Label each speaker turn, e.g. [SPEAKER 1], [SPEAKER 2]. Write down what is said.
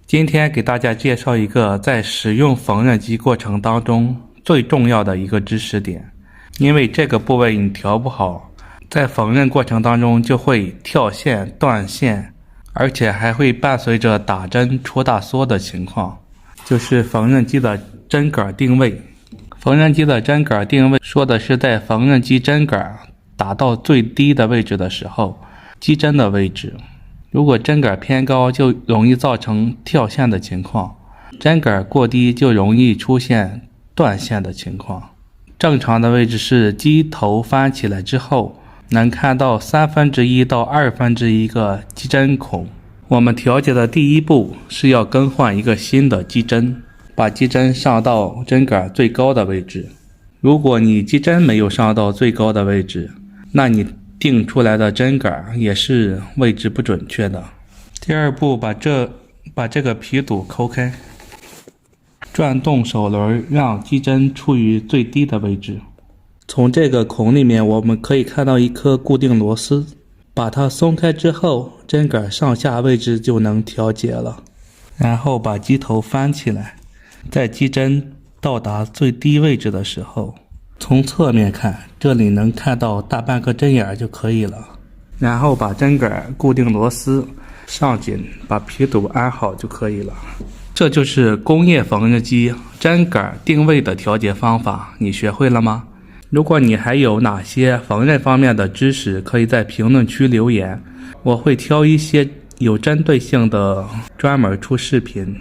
[SPEAKER 1] 今天给大家介绍一个在使用缝纫机过程当中最重要的一个知识点，因为这个部位你调不好，在缝纫过程当中就会跳线、断线，而且还会伴随着打针出大缩的情况，就是缝纫机的针杆定位。缝纫机的针杆定位说的是在缝纫机针杆打到最低的位置的时候，击针的位置。如果针杆偏高，就容易造成跳线的情况；针杆过低，就容易出现断线的情况。正常的位置是机头翻起来之后，能看到1/3到1/2个击针孔。我们调节的第一步是要更换一个新的击针，把击针上到针杆最高的位置。如果你击针没有上到最高的位置，那你定出来的针杆也是位置不准确的。第二步，把这个皮肚抠开，转动手轮，让击针处于最低的位置。从这个孔里面我们可以看到一颗固定螺丝，把它松开之后，针杆上下位置就能调节了。然后把机头翻起来，在击针到达最低位置的时候，从侧面看，这里能看到大半个针眼就可以了。然后把针杆固定螺丝上紧，把皮肚安好就可以了。这就是工业缝纫机针杆定位的调节方法，你学会了吗？如果你还有哪些缝纫方面的知识，可以在评论区留言，我会挑一些有针对性的专门出视频。